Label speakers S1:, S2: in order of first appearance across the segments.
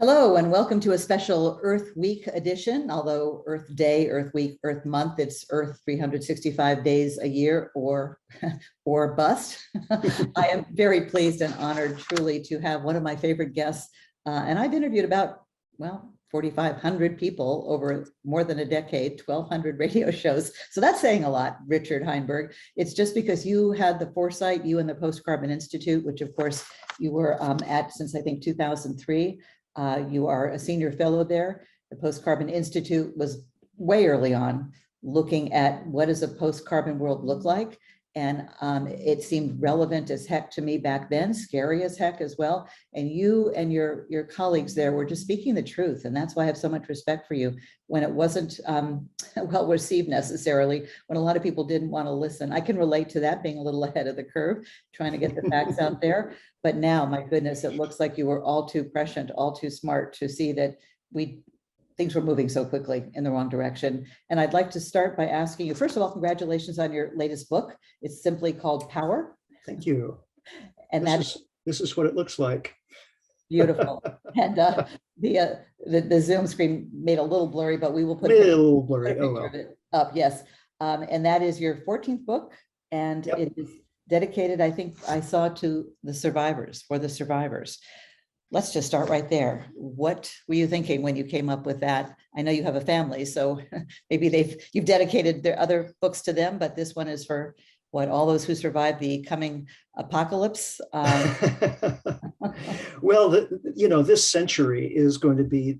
S1: Hello and welcome to a special Earth Week edition. Although Earth Day, Earth Week, Earth Month, it's Earth 365 days a year or bust. I am very pleased and honored truly to have one of my favorite guests. And I've interviewed about, 4,500 people over more than a decade, 1,200 radio shows. So that's saying a lot, Richard Heinberg. It's just because you had the foresight, you and the Post-Carbon Institute, which of course you were at since I think 2003. You are a senior fellow there. The Post-Carbon Institute was way early on looking at what does a post-carbon world look like. And it seemed relevant as heck to me back then, scary as heck as well. And you and your colleagues there were just speaking the truth. And that's why I have so much respect for you when it wasn't well received necessarily, when a lot of people didn't want to listen. I can relate to that, being a little ahead of the curve, trying to get the facts out there. But now, my goodness, it looks like you were all too prescient, all too smart to see that things were moving so quickly in the wrong direction. And I'd like to start by asking you, first of all, congratulations on your latest book. It's simply called Power.
S2: Thank you.
S1: And
S2: this is what it looks like.
S1: Beautiful. And the Zoom screen made a little blurry, but we will put
S2: a little blurry.
S1: Oh, well. Of it up. Yes. And that is your 14th book. And yep. It is dedicated, I think I saw, to the survivors, for the survivors. Let's just start right there. What were you thinking when you came up with that? I know you have a family, so maybe you've dedicated their other books to them, but this one is for all those who survived the coming apocalypse.
S2: Well, this century is going to be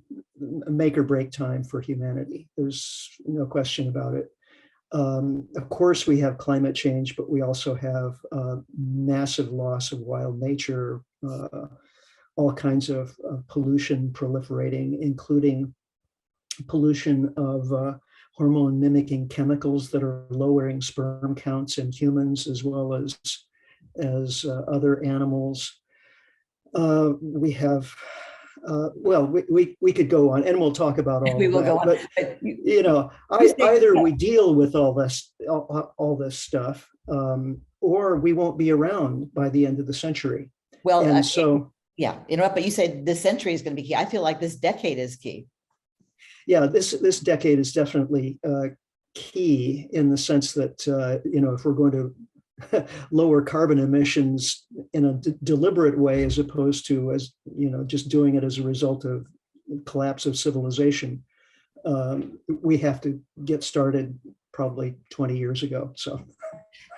S2: a make or break time for humanity. There's no question about it. Of course, we have climate change, but we also have massive loss of wild nature, all kinds of pollution proliferating, including pollution of hormone mimicking chemicals that are lowering sperm counts in humans as well as other animals. We have, we could go on and we'll talk about all
S1: we will
S2: that,
S1: go on.
S2: But either we deal with all this stuff, or we won't be around by the end of the century.
S1: Well, and interrupt, but you said this century is going to be key. I feel like this decade is key.
S2: Yeah, this decade is definitely key in the sense that, if we're going to lower carbon emissions in a deliberate way, as opposed to just doing it as a result of collapse of civilization, we have to get started probably 20 years ago. So.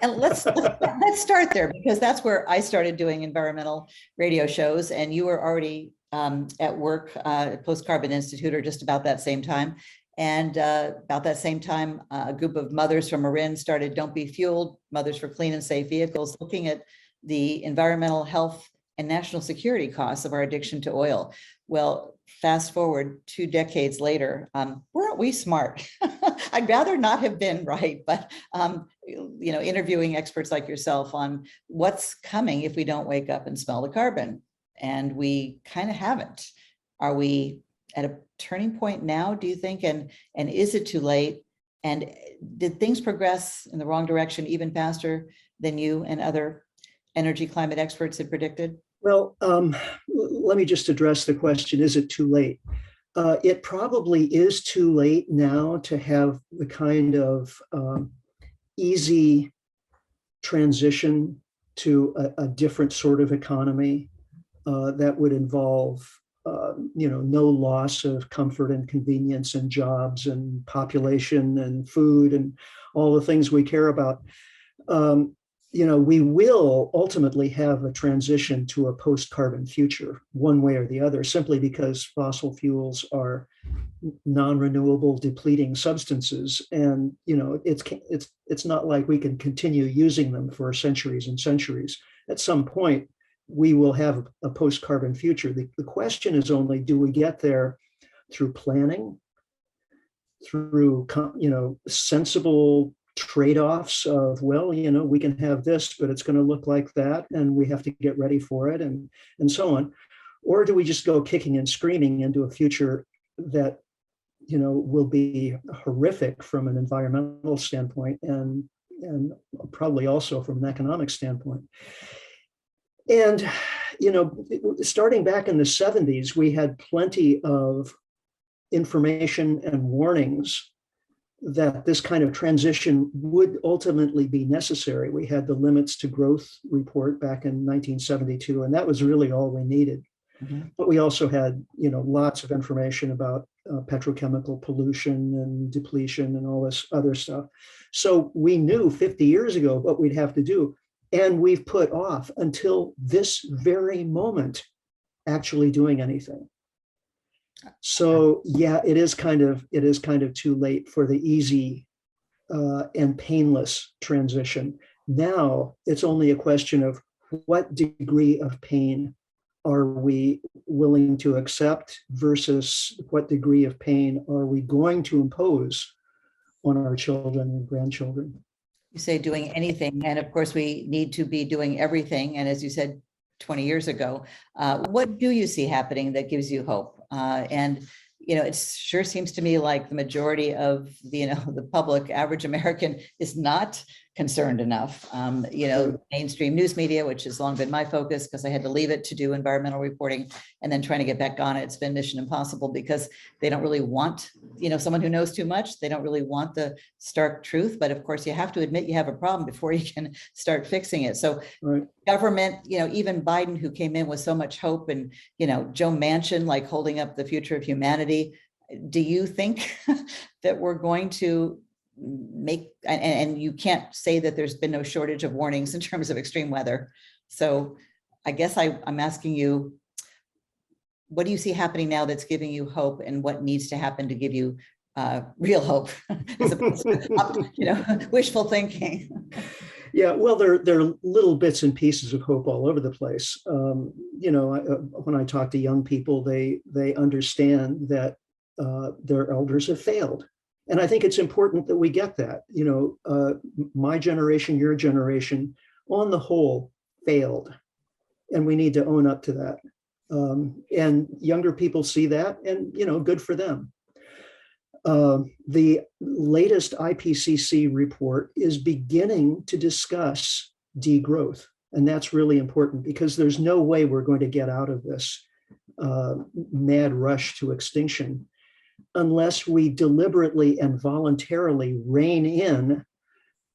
S1: And let's start there, because that's where I started doing environmental radio shows, and you were already at work at Post-Carbon Institute, or just about that same time. And about that same time, a group of mothers from Marin started Don't Be Fueled, Mothers for Clean and Safe Vehicles, looking at the environmental health and national security costs of our addiction to oil. Well, fast forward 2 decades later, weren't we smart? I'd rather not have been right, but interviewing experts like yourself on what's coming if we don't wake up and smell the carbon, and we kind of haven't. Are we at a turning point now, do you think? And is it too late? And did things progress in the wrong direction even faster than you and other energy climate experts had predicted?
S2: Well, let me just address the question, is it too late? It probably is too late now to have the kind of easy transition to a different sort of economy that would involve, no loss of comfort and convenience and jobs and population and food and all the things we care about. We will ultimately have a transition to a post-carbon future, one way or the other, simply because fossil fuels are non-renewable, depleting substances, and it's not like we can continue using them for centuries and centuries. At some point, we will have a post-carbon future. The question is only, do we get there through planning, through sensible trade-offs of, we can have this, but it's going to look like that, and we have to get ready for it, and so on? Or do we just go kicking and screaming into a future that will be horrific from an environmental standpoint and probably also from an economic standpoint? And Starting back in the 70s, we had plenty of information and warnings that this kind of transition would ultimately be necessary. We had the Limits to Growth report back in 1972, and that was really all we needed.
S1: Mhm.
S2: But we also had, lots of information about petrochemical pollution and depletion and all this other stuff. So we knew 50 years ago what we'd have to do, and we've put off until this very moment actually doing anything. So yeah, it is kind of too late for the easy and painless transition. Now it's only a question of what degree of pain are we willing to accept versus what degree of pain are we going to impose on our children and grandchildren.
S1: You say doing anything, and of course we need to be doing everything. And as you said 20 years ago, what do you see happening that gives you hope? And it sure seems to me like the majority of the public, average American, is not concerned enough. Mainstream news media, which has long been my focus because I had to leave it to do environmental reporting, and then trying to get back on it, it's been mission impossible because they don't really want, someone who knows too much. They don't really want the stark truth. But of course, you have to admit you have a problem before you can start fixing it. So
S2: right.
S1: Government, even Biden, who came in with so much hope, and Joe Manchin, like holding up the future of humanity. Do you think that we're going to make, and you can't say that there's been no shortage of warnings in terms of extreme weather. So I guess I'm asking you, what do you see happening now that's giving you hope, and what needs to happen to give you real hope as opposed to, wishful thinking?
S2: Yeah, well, there are little bits and pieces of hope all over the place. When I talk to young people, they understand that their elders have failed. And I think it's important that we get that. My generation, your generation, on the whole, failed. And we need to own up to that. And younger people see that, and, good for them. The latest IPCC report is beginning to discuss degrowth. And that's really important because there's no way we're going to get out of this mad rush to extinction unless we deliberately and voluntarily rein in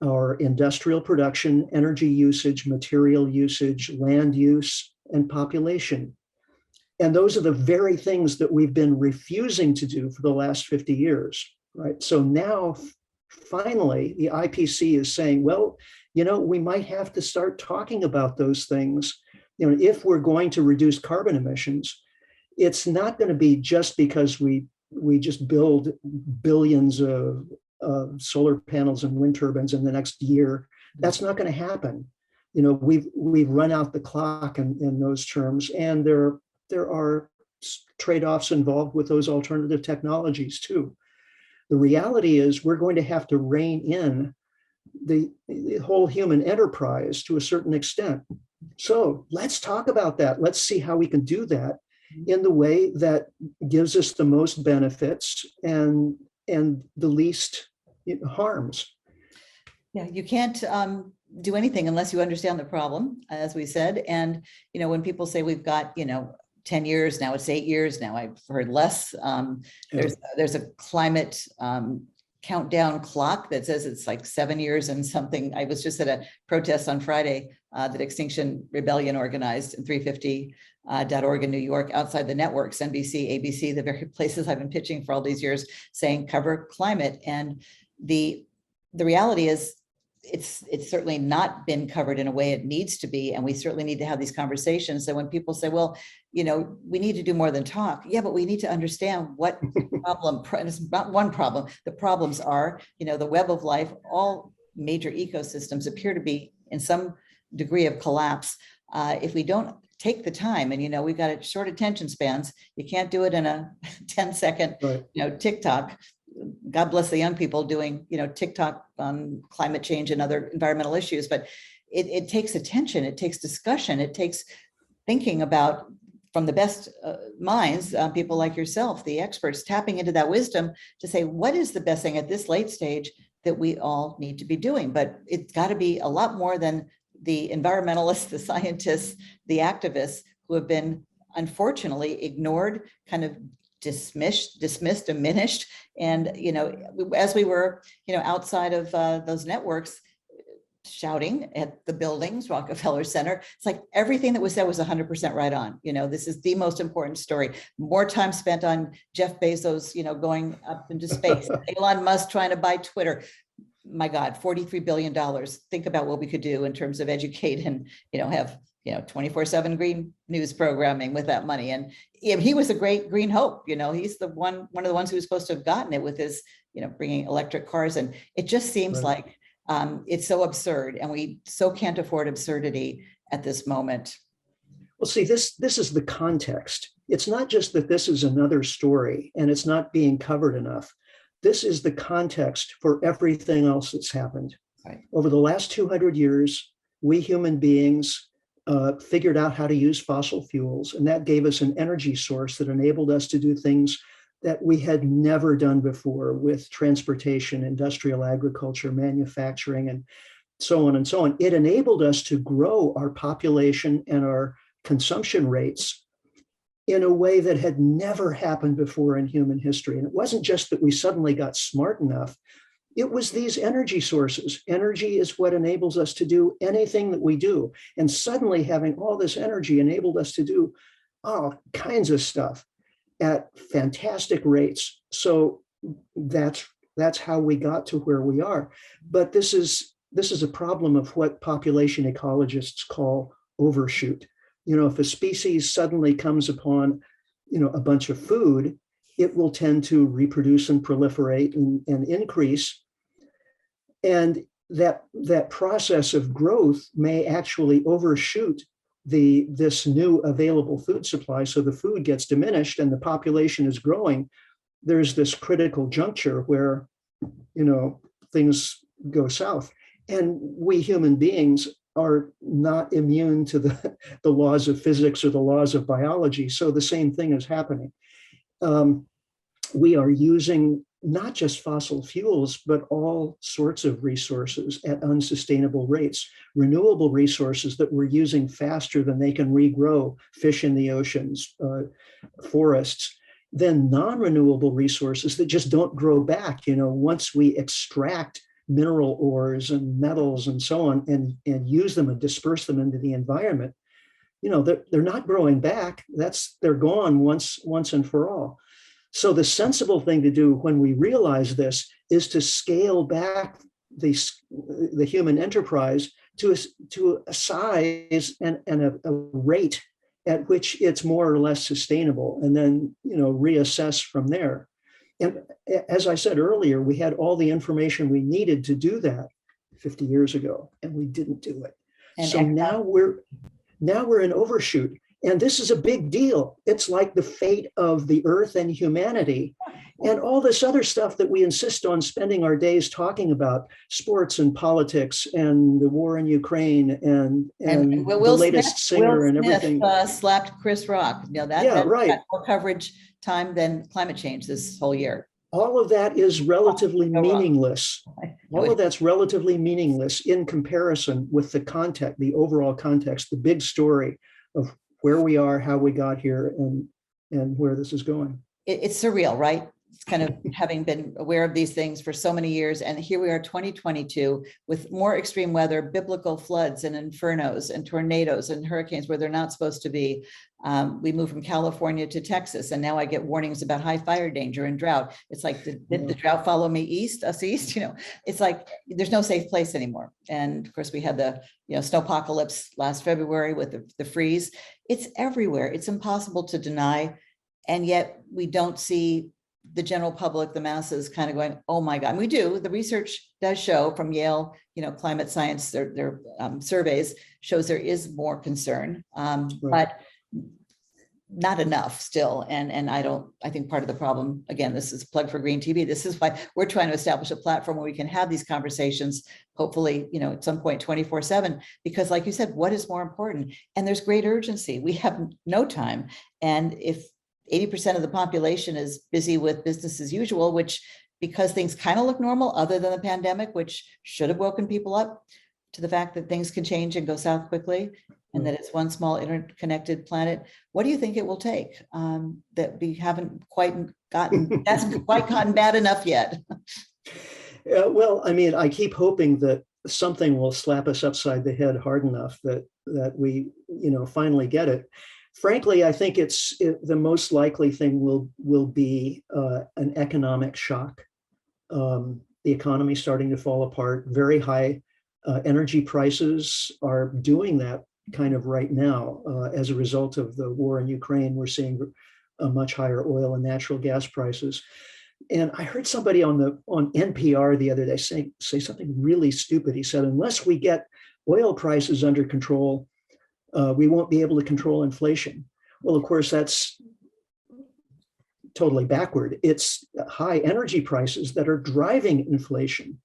S2: our industrial production, energy usage, material usage, land use, and population. And those are the very things that we've been refusing to do for the last 50 years, right? So now, finally, the IPC is saying, well, we might have to start talking about those things. If we're going to reduce carbon emissions, it's not going to be just because we just build billions of solar panels and wind turbines in the next year. That's not going to happen. We've run out the clock in those terms, and there are trade-offs involved with those alternative technologies too. The reality is we're going to have to rein in the whole human enterprise to a certain extent. So let's talk about that. Let's see how we can do that in the way that gives us the most benefits and the least harms.
S1: Yeah, you can't do anything unless you understand the problem, as we said. And when people say we've got 10 years now, it's 8 years now, I've heard less. There's a climate countdown clock that says it's like 7 years and something. I was just at a protest on Friday that Extinction Rebellion organized in 350.org in New York, outside the networks, NBC, ABC, the very places I've been pitching for all these years, saying cover climate. And the reality is it's certainly not been covered in a way it needs to be. And we certainly need to have these conversations. So when people say, well, we need to do more than talk. Yeah, but we need to understand what problem, it's not one problem. The problems are, the web of life, all major ecosystems appear to be in some degree of collapse. If we don't take the time, and we've got short attention spans, you can't do it in a 10-second, right, TikTok. God bless the young people doing, TikTok on climate change and other environmental issues, but it takes attention, it takes discussion, it takes thinking about, from the best minds, people like yourself, the experts, tapping into that wisdom to say, what is the best thing at this late stage that we all need to be doing? But it's got to be a lot more than the environmentalists, the scientists, the activists. who have been unfortunately ignored, kind of dismissed, diminished. And, as we were, outside of those networks, shouting at the buildings, Rockefeller Center, it's like everything that was said was 100% right on. This is the most important story. More time spent on Jeff Bezos, going up into space, Elon Musk trying to buy Twitter. My God, $43 billion. Think about what we could do in terms of educate and, have 24/7 green news programming with that money. And he was a great green hope. He's one of the ones who was supposed to have gotten it with his, bringing electric cars. And it just seems like it's so absurd, and we so can't afford absurdity at this moment.
S2: Well, see, this is the context. It's not just that this is another story and it's not being covered enough. This is the context for everything else that's happened.
S1: Right.
S2: Over the last 200 years, we human beings figured out how to use fossil fuels, and that gave us an energy source that enabled us to do things that we had never done before with transportation, industrial agriculture, manufacturing, and so on and so on. It enabled us to grow our population and our consumption rates in a way that had never happened before in human history. And it wasn't just that we suddenly got smart enough. It was these energy sources. Energy is what enables us to do anything that we do. And suddenly having all this energy enabled us to do all kinds of stuff at fantastic rates. So that's how we got to where we are. But this is a problem of what population ecologists call overshoot. If a species suddenly comes upon, a bunch of food, it will tend to reproduce and proliferate and increase. And that process of growth may actually overshoot this new available food supply. So the food gets diminished and the population is growing. There's this critical juncture where, things go south. And we human beings are not immune to the laws of physics or the laws of biology. So the same thing is happening. We are using not just fossil fuels, but all sorts of resources at unsustainable rates, renewable resources that we're using faster than they can regrow, fish in the oceans, forests, then non-renewable resources that just don't grow back. Once we extract mineral ores and metals and so on and use them and disperse them into the environment, they're not growing back. They're gone once and for all. So the sensible thing to do when we realize this is to scale back the human enterprise to a size and a rate at which it's more or less sustainable, and then reassess from there. And as I said earlier, we had all the information we needed to do that 50 years ago, and we didn't do it. And so now we're in overshoot. And this is a big deal. It's like the fate of the earth and humanity and all this other stuff that we insist on spending our days talking about, sports and politics and the war in Ukraine and the latest singer and everything.
S1: Slapped Chris Rock. That
S2: right.
S1: got more coverage time than climate change this whole year.
S2: All of that is relatively meaningless. All of that's relatively meaningless in comparison with the context, the overall context, the big story of where we are, how we got here, and where this is going.
S1: It's surreal, right? It's kind of having been aware of these things for so many years. And here we are, 2022, with more extreme weather, biblical floods and infernos and tornadoes and hurricanes where they're not supposed to be. We moved from California to Texas, and now I get warnings about high fire danger and drought. It's like, did the drought follow me east? It's like there's no safe place anymore. And of course, we had the snowpocalypse last February with the freeze. It's everywhere. It's impossible to deny. And yet we don't see the general public, the masses kind of going, oh my God. And we do. The research does show from Yale, climate science, their surveys shows there is more concern, but not enough still. And I think part of the problem, again, this is plug for Green TV. This is why we're trying to establish a platform where we can have these conversations, hopefully, at some point 24/7, because like you said, what is more important? And there's great urgency. We have no time. And if 80% of the population is busy with business as usual, which, because things kind of look normal other than the pandemic, which should have woken people up to the fact that things can change and go south quickly. and that it's one small interconnected planet, what do you think it will take that we haven't quite gotten, hasn't quite gotten bad enough yet?
S2: Well, I mean, I keep hoping that something will slap us upside the head hard enough that we, finally get it. Frankly, I think the most likely thing will be an economic shock. The economy starting to fall apart. Very high energy prices are doing that kind of right now. As a result of the war in Ukraine, we're seeing much higher oil and natural gas prices. And I heard somebody on NPR the other day say something really stupid. He said, unless we get oil prices under control, we won't be able to control inflation. Well, of course, that's totally backward. It's high energy prices that are driving inflation.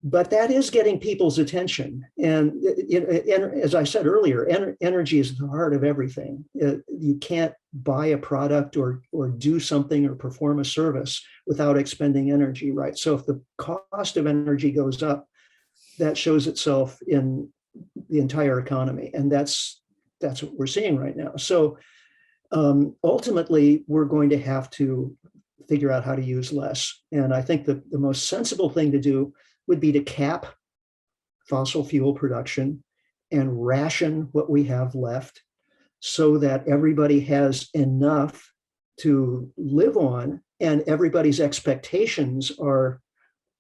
S2: But that is getting people's attention. And as I said earlier, energy is the heart of everything. You can't buy a product or do something or perform a service without expending energy, right? So if the cost of energy goes up, that shows itself in the entire economy. And that's what we're seeing right now. So ultimately, we're going to have to figure out how to use less. And I think that the most sensible thing to do would be to cap fossil fuel production and ration what we have left so that everybody has enough to live on and everybody's expectations are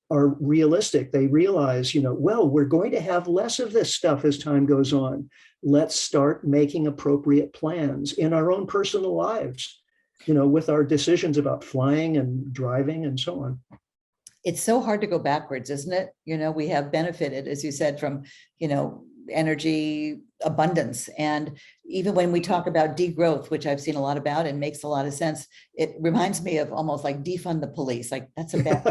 S2: realistic. They realize, well, we're going to have less of this stuff as time goes on. Let's start making appropriate plans in our own personal lives, with our decisions about flying and driving and so on.
S1: It's so hard to go backwards, isn't it? We have benefited, as you said, from, energy abundance. And even when we talk about degrowth, which I've seen a lot about and makes a lot of sense, it reminds me of almost like defund the police. Like that's a bad,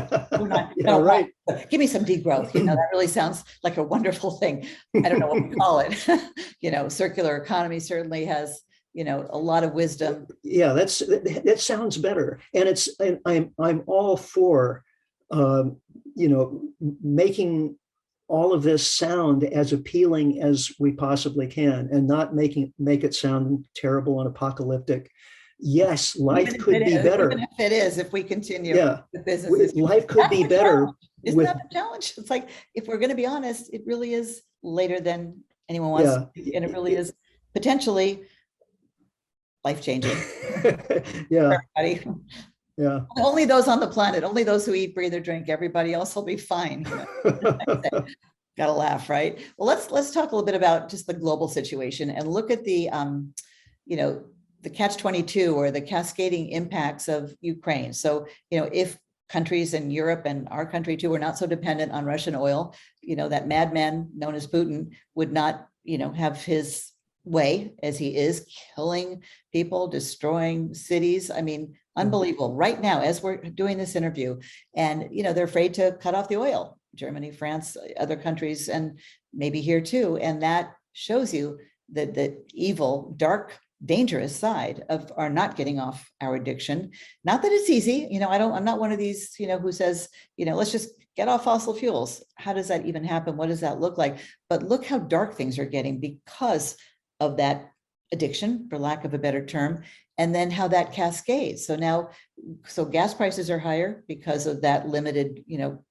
S2: yeah, right.
S1: Give me some degrowth. That really sounds like a wonderful thing. I don't know what we call it. Circular economy certainly has, a lot of wisdom.
S2: Yeah, that sounds better. And I'm all for making all of this sound as appealing as we possibly can and not make it sound terrible and apocalyptic. Yes, life could be better.
S1: Even if it is, if we continue
S2: with
S1: business.
S2: Life could be better.
S1: Isn't that the challenge? It's like, if we're going to be honest, it really is later than anyone wants to be, and it really is potentially life-changing.
S2: Yeah.
S1: Everybody.
S2: Yeah.
S1: Only those on the planet, only those who eat, breathe, or drink. Everybody else will be fine. Got to laugh, right? Well, let's talk a little bit about just the global situation and look at the the catch-22 or the cascading impacts of Ukraine. So, if countries in Europe and our country too were not so dependent on Russian oil, that madman known as Putin would not, have his way as he is, killing people, destroying cities. I mean, unbelievable. Right now, as we're doing this interview, and they're afraid to cut off the oil. Germany, France, other countries, and maybe here too. And that shows you that the evil, dark, dangerous side of our not getting off our addiction. Not that it's easy. I'm not one of these, who says, let's just get off fossil fuels. How does that even happen? What does that look like? But look how dark things are getting because of that addiction, for lack of a better term, and then how that cascades. So gas prices are higher because of that limited,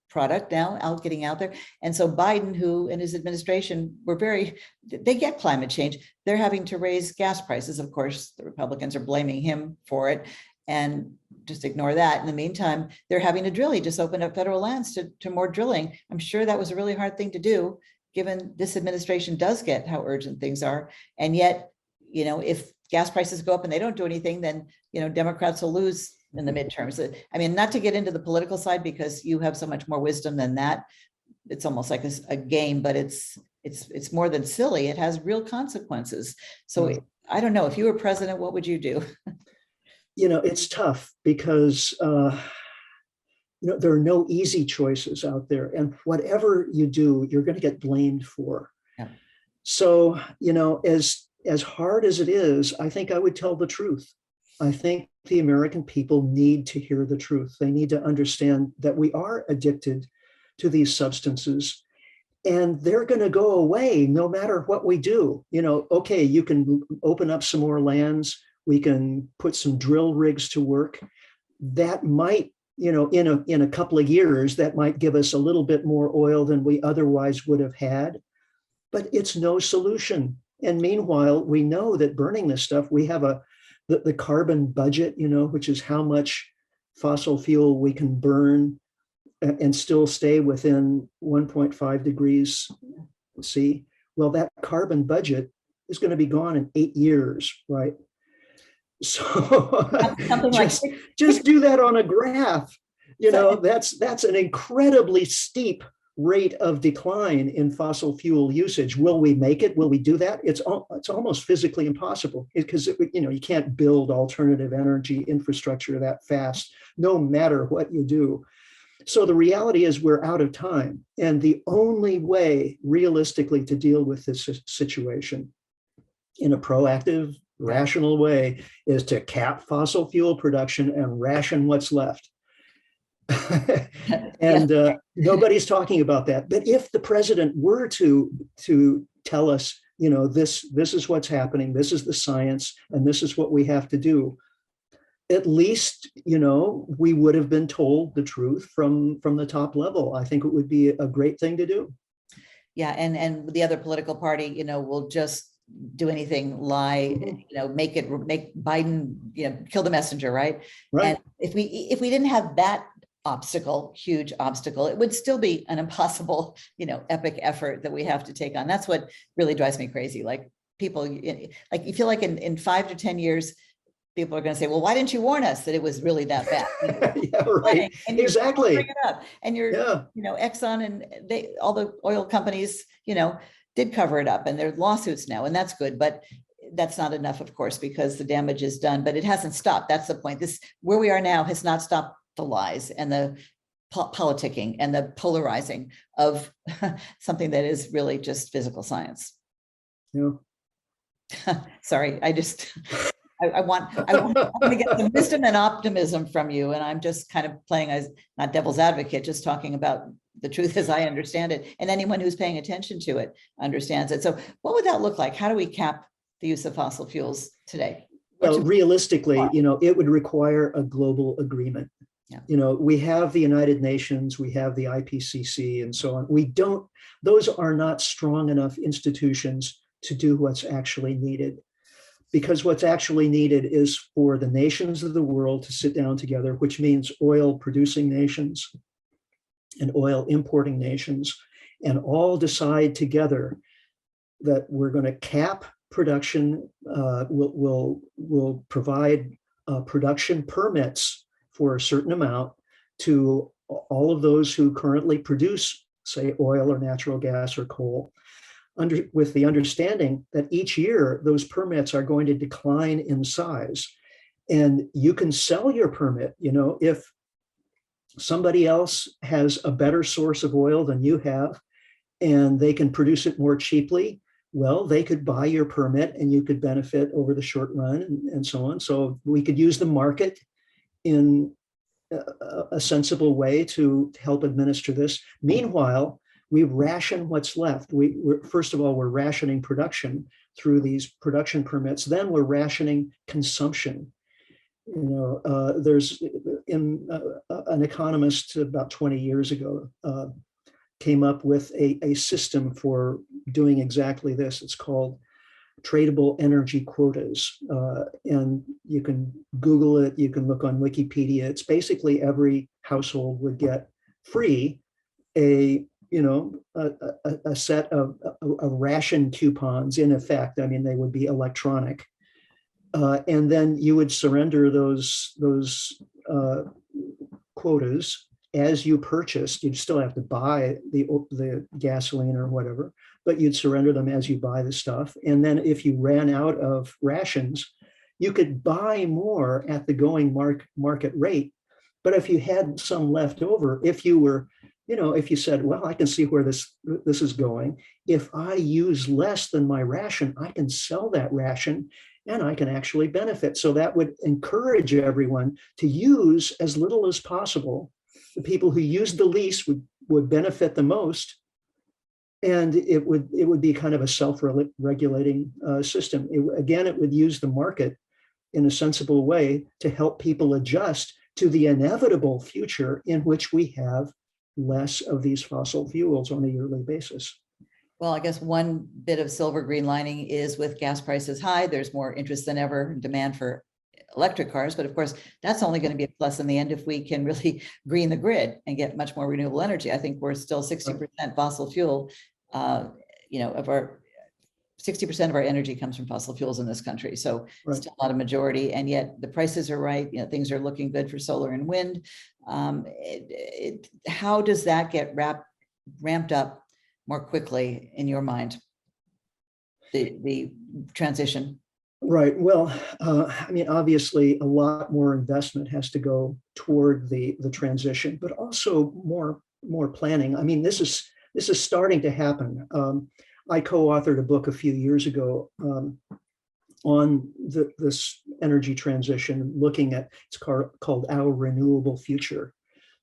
S1: product now getting out there. And so Biden, who and his administration they get climate change. They're having to raise gas prices. Of course, the Republicans are blaming him for it, and just ignore that. In the meantime, they're having to drill. He just opened up federal lands to more drilling. I'm sure that was a really hard thing to do, given this administration does get how urgent things are. And yet, if gas prices go up and they don't do anything, then, Democrats will lose in the midterms. I mean, not to get into the political side, because you have so much more wisdom than that. It's almost like a game, but it's more than silly. It has real consequences. So I don't know, if you were president, what would you do?
S2: It's tough because, there are no easy choices out there, and whatever you do, you're going to get blamed for.
S1: Yeah.
S2: So, as hard as it is, I think I would tell the truth. I think the American people need to hear the truth. They need to understand that we are addicted to these substances. and they're going to go away no matter what we do. Okay, you can open up some more lands. We can put some drill rigs to work. That might, in a couple of years, that might give us a little bit more oil than we otherwise would have had, but it's no solution. And meanwhile, we know that burning this stuff, we have the carbon budget, which is how much fossil fuel we can burn and still stay within 1.5 degrees C. Well, that carbon budget is going to be gone in 8 years, right? So
S1: Something like
S2: just do that on a graph. That's an incredibly steep rate of decline in fossil fuel usage. Will we make it? Will we do that? It's almost physically impossible because you can't build alternative energy infrastructure that fast, no matter what you do. So the reality is we're out of time. And the only way realistically to deal with this situation in a proactive, rational way is to cap fossil fuel production and ration what's left. And nobody's talking about that. But if the president were to tell us, this is what's happening, this is the science, and this is what we have to do, at least, we would have been told the truth from the top level. I think it would be a great thing to do.
S1: Yeah, and the other political party, will just do anything, lie, make Biden, kill the messenger, right?
S2: Right.
S1: And if we didn't have that huge obstacle, it would still be an impossible, epic effort that we have to take on. That's what really drives me crazy. Like people, like you feel like in 5 to 10 years, people are going to say, well, why didn't you warn us that it was really that bad?
S2: Yeah, right.
S1: And
S2: exactly.
S1: Bring it up. And Exxon and all the oil companies, did cover it up, and there are lawsuits now, and that's good. But that's not enough, of course, because the damage is done, but it hasn't stopped. That's the point. Where we are now has not stopped the lies and the politicking and the polarizing of something that is really just physical science.
S2: Yeah.
S1: Sorry, I want to get some wisdom and optimism from you. And I'm just kind of playing as not devil's advocate, just talking about the truth as I understand it. And anyone who's paying attention to it understands it. So what would that look like? How do we cap the use of fossil fuels today?
S2: Well, realistically, it would require a global agreement. Yeah. We have the United Nations, we have the IPCC and so on. Those are not strong enough institutions to do what's actually needed. Because what's actually needed is for the nations of the world to sit down together, which means oil producing nations and oil importing nations, and all decide together that we're going to cap production, we'll provide production permits for a certain amount to all of those who currently produce, say, oil or natural gas or coal, with the understanding that each year those permits are going to decline in size. And you can sell your permit, if somebody else has a better source of oil than you have, and they can produce it more cheaply, well, they could buy your permit and you could benefit over the short run and so on. So we could use the market in a sensible way to help administer this. Meanwhile, we ration what's left. First of all, we're rationing production through these production permits. Then we're rationing consumption. There's an economist about 20 years ago came up with a system for doing exactly this. It's called tradable energy quotas. And you can Google it, you can look on Wikipedia. It's basically every household would get free a set of ration coupons in effect. I mean, they would be electronic. And then you would surrender those quotas as you purchased. You'd still have to buy the gasoline or whatever, but you'd surrender them as you buy the stuff. And then if you ran out of rations, you could buy more at the going market rate. But if you had some left over, if you said, well, I can see where this is going. If I use less than my ration, I can sell that ration and I can actually benefit. So that would encourage everyone to use as little as possible. The people who used the least would benefit the most. And it would be kind of a self-regulating system. Again, it would use the market in a sensible way to help people adjust to the inevitable future in which we have less of these fossil fuels on a yearly basis.
S1: Well, I guess one bit of silver green lining is with gas prices high, there's more interest than ever in demand for electric cars. But of course, that's only going to be a plus in the end if we can really green the grid and get much more renewable energy. I think we're still 60% fossil fuel, of our 60% of our energy comes from fossil fuels in this country. So
S2: Right.
S1: Still not a majority. And yet the prices are right. Things are looking good for solar and wind. How does that get ramped up more quickly in your mind? The transition.
S2: Right. Well, obviously, a lot more investment has to go toward the transition, but also more planning. This is starting to happen. I co-authored a book a few years ago on this energy transition, looking at, it's called Our Renewable Future.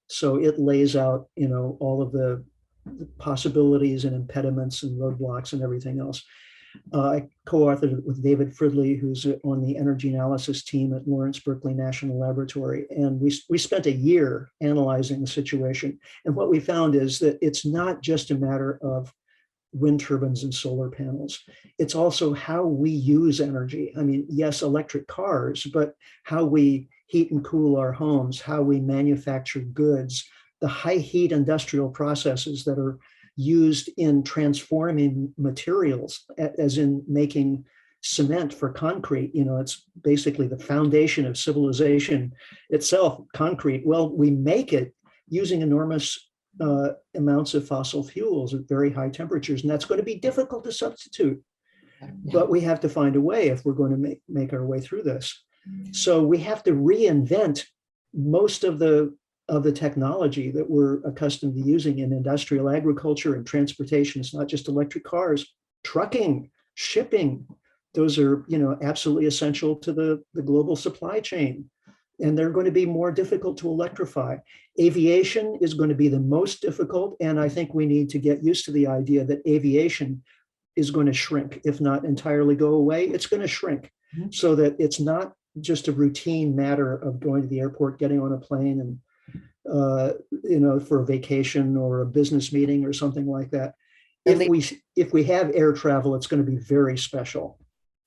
S2: So it lays out, all of the possibilities and impediments and roadblocks and everything else. I co-authored it with David Fridley, who's on the energy analysis team at Lawrence Berkeley National Laboratory. And we spent a year analyzing the situation. And what we found is that it's not just a matter of wind turbines and solar panels. It's also how we use energy. Yes, electric cars, but how we heat and cool our homes, how we manufacture goods, the high heat industrial processes that are used in transforming materials, as in making cement for concrete. It's basically the foundation of civilization itself, concrete. Well, we make it using enormous amounts of fossil fuels at very high temperatures, and that's going to be difficult to substitute. Yeah. But we have to find a way if we're going to make our way through this. So we have to reinvent most of the technology that we're accustomed to using in industrial agriculture and transportation. It's not just electric cars, trucking, shipping. Those are, absolutely essential to the global supply chain. And they're going to be more difficult to electrify. Aviation is going to be the most difficult. And I think we need to get used to the idea that aviation is going to shrink, if not entirely go away. It's going to shrink so that it's not just a routine matter of going to the airport, getting on a plane and, for a vacation or a business meeting or something like that. If we have air travel, it's going to be very special.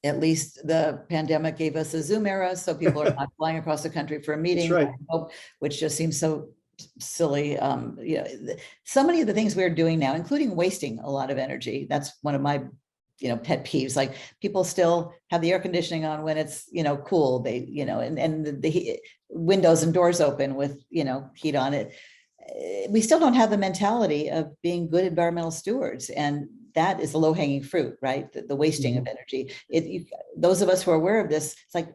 S1: At least the pandemic gave us a Zoom era, so people are not flying across the country for a meeting,
S2: That's right.
S1: Which just seems so silly. So many of the things we're doing now, including wasting a lot of energy. That's one of my, pet peeves. Like, people still have the air conditioning on when it's, cool. They, and the windows and doors open with, heat on it. We still don't have the mentality of being good environmental stewards, and that is the low-hanging fruit, right? The wasting of energy. Those of us who are aware of this, it's like,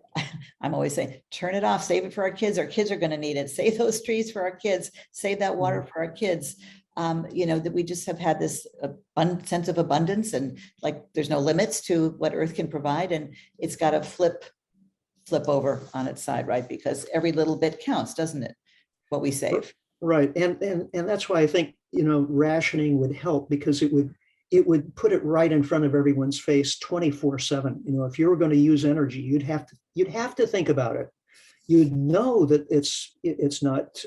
S1: I'm always saying, turn it off, save it for our kids. Our kids are going to need it. Save those trees for our kids. Save that water for our kids. That we just have had this sense of abundance, and like there's no limits to what Earth can provide, and it's got to flip over on its side, right? Because every little bit counts, doesn't it? What we save.
S2: Right, and that's why I think rationing would help, because it would put it right in front of everyone's face 24/7. If you were going to use energy, you'd have to think about it. You'd know that it's not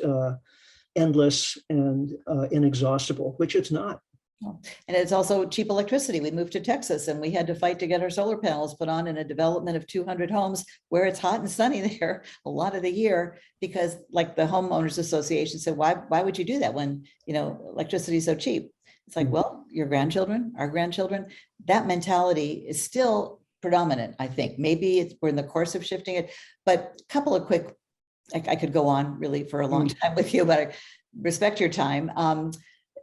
S2: endless and inexhaustible, which it's not.
S1: And it's also cheap electricity. We moved to Texas and we had to fight to get our solar panels put on in a development of 200 homes where it's hot and sunny there a lot of the year, because like the homeowners association said, why would you do that when, electricity is so cheap? It's like, well, your grandchildren, our grandchildren, that mentality is still predominant, I think. Maybe we're in the course of shifting it, but a couple of quick, I could go on really for a long time with you, but I respect your time.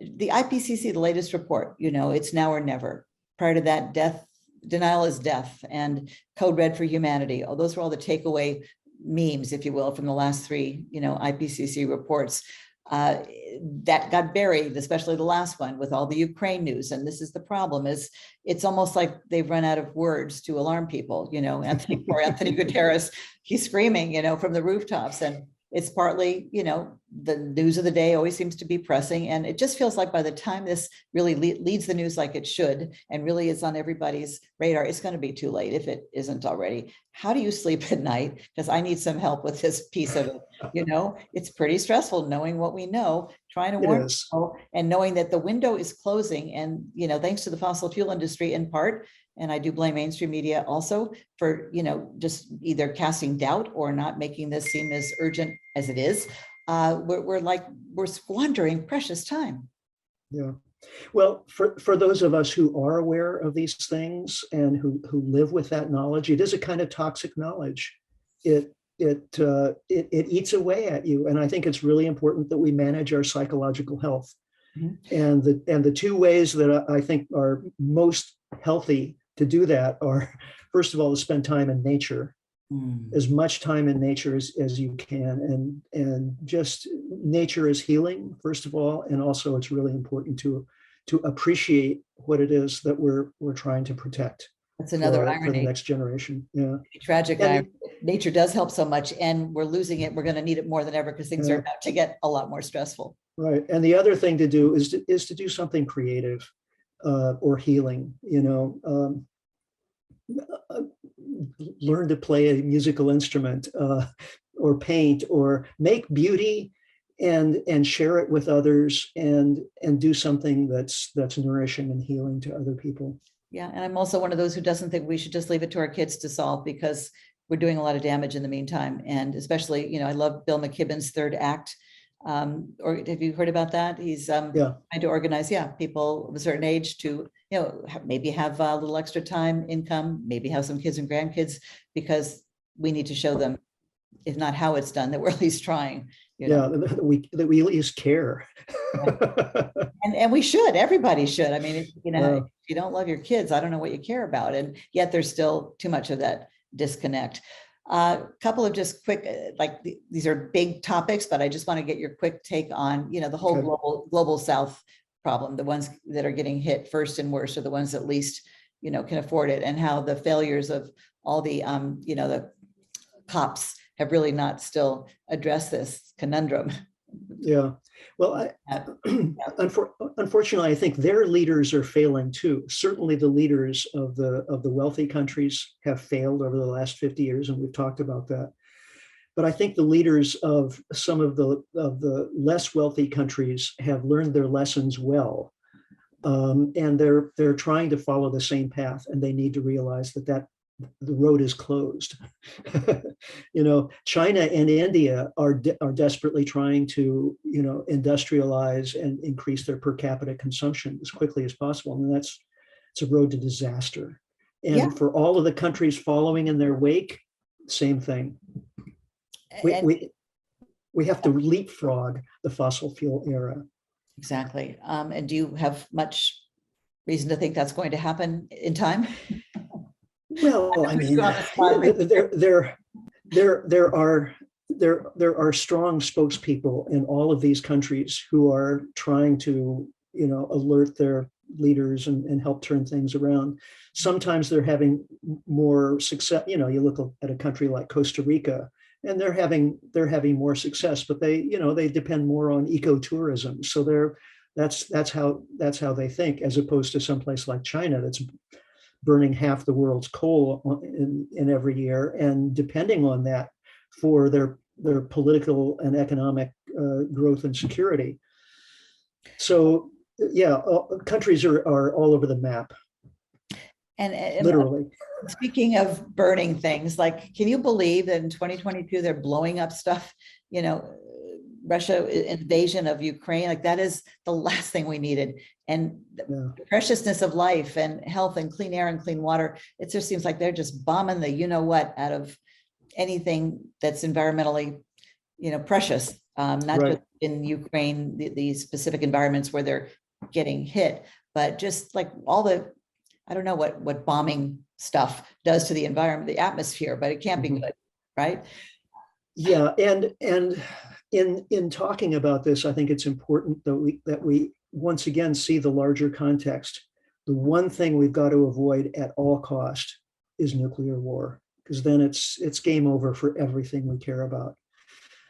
S1: The IPCC, the latest report, it's now or never. Prior to that, denial is death, and code red for humanity. Oh, those were all the takeaway memes, if you will, from the last three, IPCC reports. That got buried, especially the last one with all the Ukraine news. And this is the problem, is it's almost like they've run out of words to alarm people. Anthony Guterres, he's screaming, from the rooftops. And it's partly, the news of the day always seems to be pressing. And it just feels like by the time this really leads the news like it should, and really is on everybody's radar, it's going to be too late if it isn't already. How do you sleep at night? Because I need some help with this piece of it. It's pretty stressful knowing what we know, trying to warn people, and knowing that the window is closing. And, thanks to the fossil fuel industry in part, and I do blame mainstream media also for, just either casting doubt or not making this seem as urgent as it is. We're squandering precious time.
S2: Yeah. Well, for those of us who are aware of these things and who live with that knowledge, it is a kind of toxic knowledge. It eats away at you. And I think it's really important that we manage our psychological health. Mm-hmm. And the two ways that I think are most healthy to do that are, first of all, to spend time in nature. As much time in nature as you can, and just nature is healing, first of all, and also it's really important to appreciate what it is that we're trying to protect.
S1: That's another irony
S2: for the next generation. Yeah,
S1: tragic. Nature does help so much, and we're losing it. We're going to need it more than ever because things are about to get a lot more stressful.
S2: Right, and the other thing to do is to do something creative or healing. Learn to play a musical instrument or paint or make beauty and share it with others and do something that's nourishing and healing to other people.
S1: Yeah, and I'm also one of those who doesn't think we should just leave it to our kids to solve, because we're doing a lot of damage in the meantime. And especially, I love Bill McKibben's third act. Or have you heard about that? He's trying to organize, people of a certain age to, maybe have a little extra time, income, maybe have some kids and grandkids, because we need to show them, if not how it's done, that we're at least trying.
S2: That we at least care.
S1: and we should. Everybody should. I mean, if you don't love your kids, I don't know what you care about. And yet there's still too much of that disconnect. A couple of just quick, these are big topics, but I just want to get your quick take on, the whole global South problem. The ones that are getting hit first and worst are the ones that least, can afford it, and how the failures of all the, the COPs have really not still addressed this conundrum.
S2: Yeah. Well, unfortunately, I think their leaders are failing too. Certainly, the leaders of the wealthy countries have failed over the last 50 years, and we've talked about that. But I think the leaders of some of the less wealthy countries have learned their lessons well, and they're trying to follow the same path, and they need to realize that the road is closed. China and India are desperately trying to, industrialize and increase their per capita consumption as quickly as possible. And it's a road to disaster. And for all of the countries following in their wake, same thing. We have to leapfrog the fossil fuel era.
S1: Exactly. And do you have much reason to think that's going to happen in time?
S2: Well, I mean, there are strong spokespeople in all of these countries who are trying to, alert their leaders and help turn things around. Sometimes they're having more success. You look at a country like Costa Rica, and they're having more success, but they depend more on ecotourism. So that's how they think, as opposed to someplace like China that's burning half the world's coal in every year, and depending on that for their political and economic growth and security. So countries are all over the map. And literally.
S1: Speaking of burning things, can you believe that in 2022 they're blowing up stuff? Russia invasion of Ukraine, that is the last thing we needed. And the preciousness of life and health and clean air and clean water, it just seems like they're just bombing the what out of anything that's environmentally, precious. Not just in Ukraine, these specific environments where they're getting hit, but just all the, I don't know what bombing stuff does to the environment, the atmosphere, but it can't be good, right?
S2: Yeah, and in talking about this, I think it's important that we once again see the larger context. The one thing we've got to avoid at all cost is nuclear war, because then it's game over for everything we care about.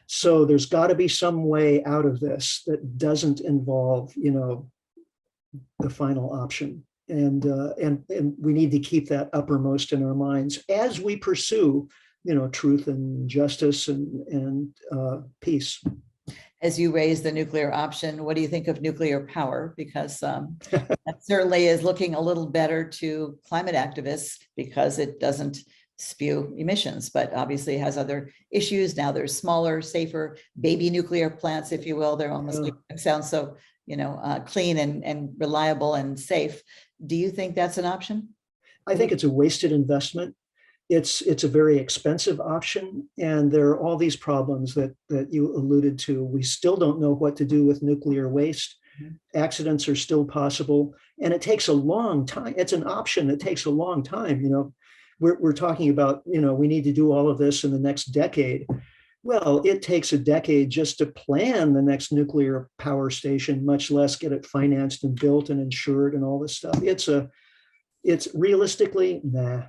S2: So there's got to be some way out of this that doesn't involve, the final option. And we need to keep that uppermost in our minds as we pursue, truth and justice and peace.
S1: As you raise the nuclear option, what do you think of nuclear power? Because that certainly is looking a little better to climate activists because it doesn't spew emissions, but obviously has other issues. Now there's smaller, safer baby nuclear plants, if you will. They're almost sound so, clean and reliable and safe. Do you think that's an option?
S2: I think it's a wasted investment. It's a very expensive option, and there are all these problems that you alluded to. We still don't know what to do with nuclear waste. Accidents are still possible, and it takes a long time. It's an option that takes a long time. We're talking about, we need to do all of this in the next decade. Well, it takes a decade just to plan the next nuclear power station, much less get it financed and built and insured and all this stuff. It's realistically, nah.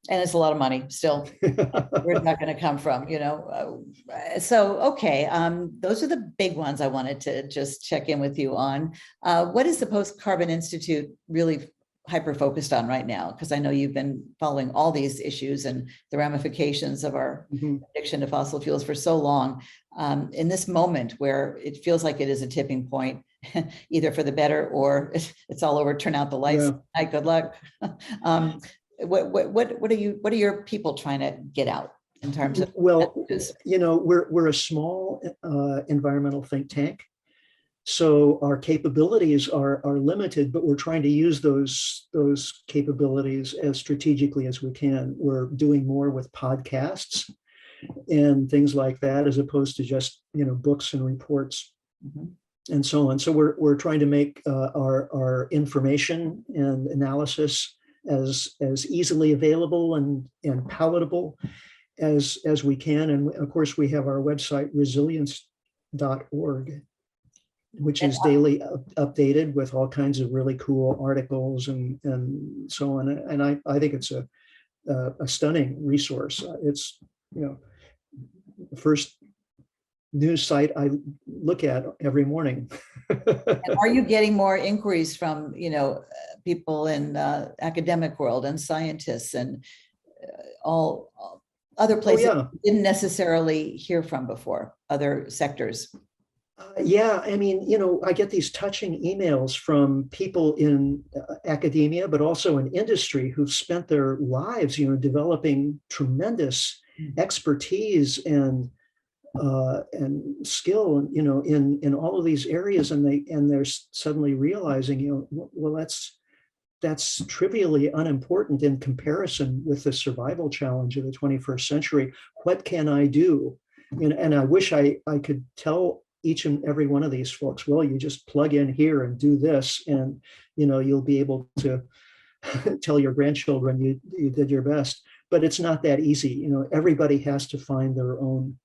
S1: And it's a lot of money still. Where's that going to come from? So, okay. Those are the big ones I wanted to just check in with you on. What is the Post-Carbon Institute really hyper-focused on right now? Because I know you've been following all these issues and the ramifications of our addiction to fossil fuels for so long. In this moment where it feels like it is a tipping point, either for the better or it's all over, turn out the lights. Yeah. Good luck. What are your people trying to get out in terms of?
S2: Well, we're a small environmental think tank, so our capabilities are limited, but we're trying to use those capabilities as strategically as we can. We're doing more with podcasts and things like that, as opposed to just books and reports and so on. So we're trying to make our information and analysis as easily available and palatable as we can. And of course, we have our website, resilience.org, which is daily updated with all kinds of really cool articles and so on. And I think it's a stunning resource. It's, the first news site I look at every morning.
S1: And are you getting more inquiries from, people in academic world and scientists and all other places you didn't necessarily hear from before, other sectors?
S2: Yeah, I mean, I get these touching emails from people in academia, but also in industry who've spent their lives, developing tremendous expertise and skill, in all of these areas, and they're suddenly realizing, well, that's trivially unimportant in comparison with the survival challenge of the 21st century. What can I do? And I wish I could tell each and every one of these folks, well, you just plug in here and do this, and you'll be able to tell your grandchildren you did your best. But it's not that easy. Everybody has to find their own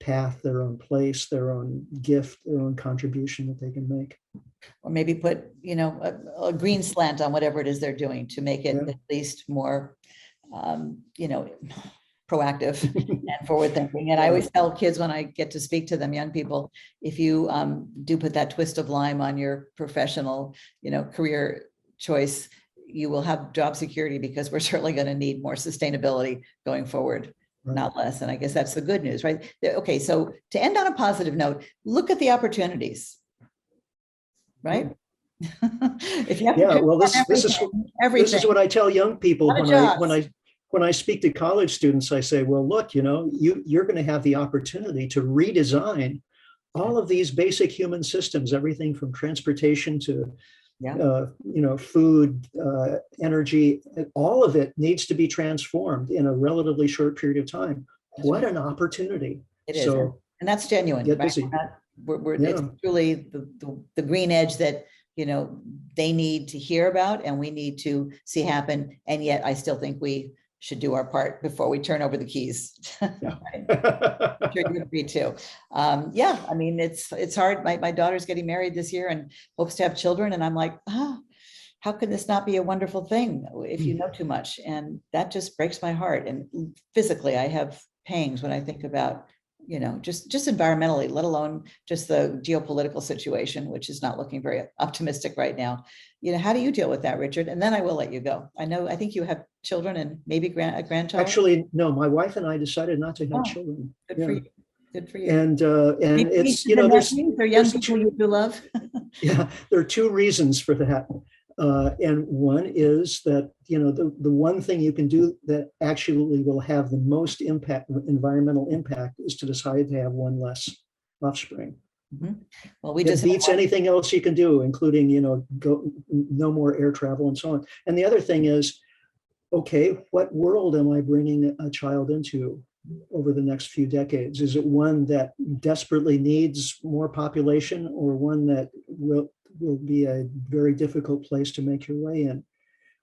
S2: path, their own place, their own gift, their own contribution that they can make.
S1: Or maybe put, a green slant on whatever it is they're doing to make it at least more, proactive and forward thinking. And I always tell kids when I get to speak to them, young people, if you do put that twist of lime on your professional, career choice, you will have job security, because we're certainly going to need more sustainability going forward. Right. Not less. And I guess that's the good news, right? Okay. So to end on a positive note, look at the opportunities, right?
S2: If you have this is what I tell young people when I speak to college students. I say, well, look, you're going to have the opportunity to redesign all of these basic human systems, everything from transportation to food, energy, all of it needs to be transformed in a relatively short period of time. What an opportunity.
S1: It is. So, and that's genuine.
S2: Get busy.
S1: It's truly the green edge that, they need to hear about and we need to see happen. And yet I still think we should do our part before we turn over the keys. Yeah. I'm sure you agree too. I mean, it's hard. My daughter's getting married this year and hopes to have children. And I'm like, how can this not be a wonderful thing if you know too much? And that just breaks my heart. And physically, I have pangs when I think about just environmentally, let alone just the geopolitical situation, which is not looking very optimistic right now. How do you deal with that, Richard? And then I will let you go. I think you have children and maybe a grandchild.
S2: Actually, no, my wife and I decided not to have
S1: Oh,
S2: children.
S1: good
S2: Yeah.
S1: for you. Good for you.
S2: And it's,
S1: they're young people you do love.
S2: yeah, there are two reasons for that. And one is that, the one thing you can do that actually will have the most environmental impact, is to decide to have one less offspring.
S1: Mm-hmm. Well,
S2: it beats anything else you can do, including, no more air travel and so on. And the other thing is, okay, what world am I bringing a child into over the next few decades? Is it one that desperately needs more population, or one that will be a very difficult place to make your way in?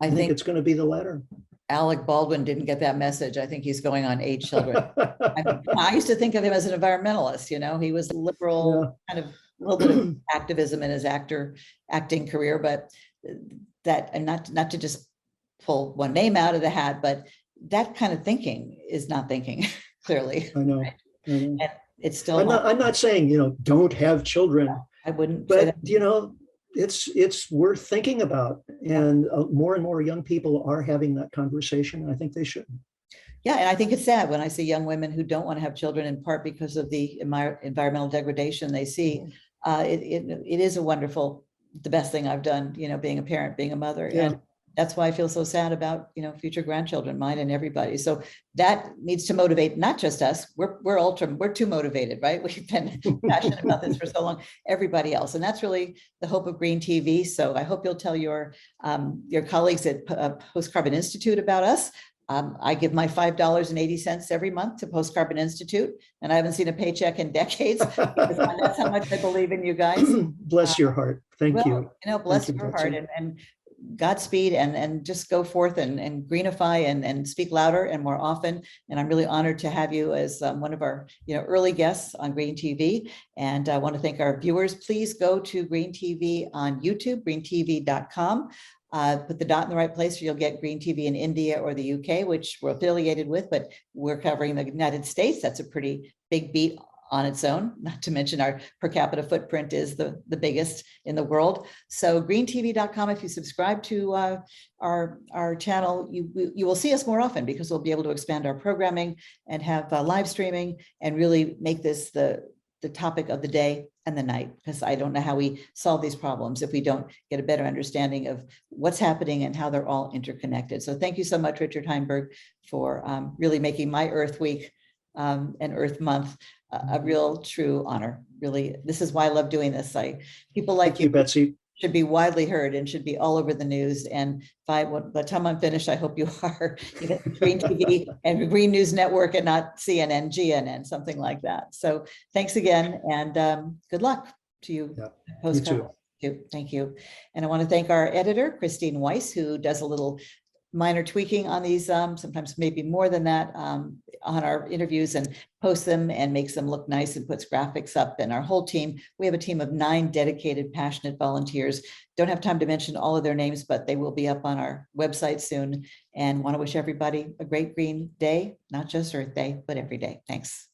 S2: I think it's going to be the latter.
S1: Alec Baldwin didn't get that message. I think he's going on 8 children. I used to think of him as an environmentalist. He was liberal, kind of a little bit of activism in his acting career, but that, and not to just pull one name out of the hat, but that kind of thinking is not thinking clearly.
S2: I know.
S1: Right? And it's still.
S2: I'm not saying don't have children.
S1: I wouldn't.
S2: But it's worth thinking about, and more young people are having that conversation, and I think they should.
S1: Yeah, and I think it's sad when I see young women who don't want to have children, in part because of the environmental degradation they see. It is the best thing I've done, being a parent, being a mother.
S2: Yeah.
S1: And that's why I feel so sad about, future grandchildren, mine and everybody. So that needs to motivate not just us. We're too motivated, right? We've been passionate about this for so long, everybody else. And that's really the hope of Green TV. So I hope you'll tell your colleagues at Post Carbon Institute about us. I give my $5.80 every month to Post Carbon Institute, and I haven't seen a paycheck in decades. That's how much I believe in you guys.
S2: Bless your heart. Thank you.
S1: Bless your heart, and Godspeed, and just go forth and greenify and speak louder and more often. And I'm really honored to have you as one of our early guests on Green TV. And I want to thank our viewers. Please go to Green TV on YouTube, greentv.com. Put the dot in the right place, or you'll get Green TV in India or the UK, which we're affiliated with, but we're covering the United States. That's a pretty big beat on its own, not to mention our per capita footprint is the biggest in the world. So greentv.com, if you subscribe to our channel, you will see us more often, because we'll be able to expand our programming and have live streaming and really make this the topic of the day and the night, because I don't know how we solve these problems if we don't get a better understanding of what's happening and how they're all interconnected. So thank you so much, Richard Heinberg, for really making my Earth Week and Earth Month a real true honor. Really, this is why I love doing this. People like
S2: Thank you, Betsy,
S1: should be widely heard and should be all over the news. And by the time I'm finished, I hope you are Green TV and Green News Network, and not CNN, GNN, something like that. So thanks again, and good luck to you.
S2: Yeah,
S1: Postcard.
S2: you too.
S1: Thank you. And I want to thank our editor, Christine Weiss, who does a little minor tweaking on these, sometimes maybe more than that, on our interviews, and posts them and makes them look nice and puts graphics up. And our whole team, we have a team of 9 dedicated, passionate volunteers. Don't have time to mention all of their names, but they will be up on our website soon. And want to wish everybody a great green day, not just Earth Day, but every day. Thanks.